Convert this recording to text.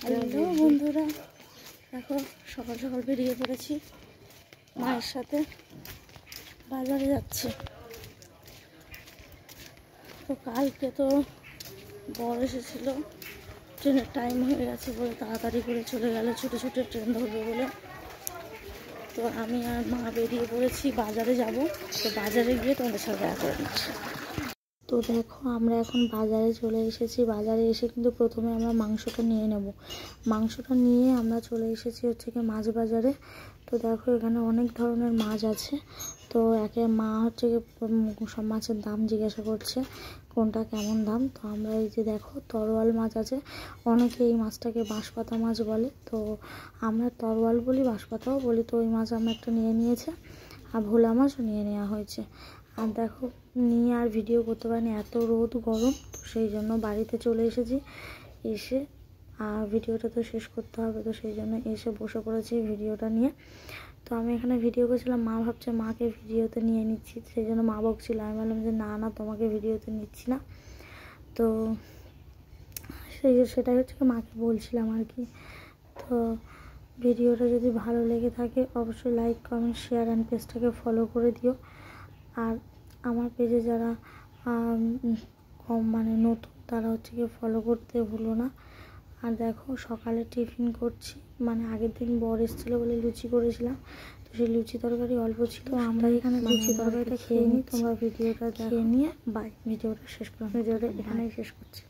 Hello বন্ধুরা, দেখো সকাল সকাল বেরিয়ে পড়েছি, মায়ের সাথে বাজারে যাচ্ছি। তো কালকে তো বর এসেছিলো, ট্রেনের টাইম হয়ে গেছে বলে তাড়াতাড়ি করে চলে গেল, ছুটে ছুটে ট্রেন ধরবে বলে। তো আমি আর মা বেরিয়ে পড়েছি, বাজারে যাব। তো বাজারে গিয়ে তোমাদের সাথে দেখা করে নিচ্ছি। তো দেখো আমরা এখন বাজারে চলে এসেছি। বাজারে এসে কিন্তু প্রথমে আমরা মাংসটা নিয়ে নেব। মাংসটা নিয়ে আমরা চলে এসেছি হচ্ছে কি মাছ বাজারে। তো দেখো এখানে অনেক ধরনের মাছ আছে। তো মা হচ্ছে কি সব মাছের দাম জিজ্ঞাসা করছে, কোনটা কেমন দাম। তো আমরা এই যে দেখো তরোয়াল মাছ আছে, অনেকে এই মাছটাকে বাঁশপাতা মাছ বলে। তো আমরা তরোয়াল বলি, বাঁশপাতাও বলি। তো ওই মাছ আমরা একটা নিয়ে নিয়েছে, আর ভোলা মাছও নিয়ে নেওয়া হয়েছে। আর দেখো নিয়ে আর ভিডিও করতে পারিনি, এত রোদ গরম। তো সেই জন্য বাড়িতে চলে এসেছি। এসে আর ভিডিওটা তো শেষ করতে হবে, তো সেই জন্য এসে বসে পড়েছি ভিডিওটা নিয়ে। তো আমি এখানে ভিডিও করছিলাম, মা ভাবছে মাকে ভিডিওতে নিয়ে নিচ্ছি, সেই জন্য মা বকছিল। আমি বললাম যে না না, তোমাকে ভিডিওতে নিচ্ছি না। তো সেটাই হচ্ছে মাকে বলছিলাম আর কি। তো ভিডিওটা যদি ভালো লেগে থাকে অবশ্যই লাইক, কমেন্ট, শেয়ার অ্যান্ড পেজটাকে ফলো করে দিও। আর আমার পেজে যারা নতুন, তারা হচ্ছে গিয়ে ফলো করতে ভুলো না। আর দেখো সকালে টিফিন করছি, আগের দিন বর এসেছিলো বলে লুচি করেছিলাম। তো সেই লুচি তরকারি অল্প ছিল, তো আমরা এখানে লুচি তরকারিটা খেয়ে নিই। তোমরা ভিডিওটা দেখে নিয়ে ভিডিওটা শেষ করলাম, ভিডিওটা এখানেই শেষ করছি।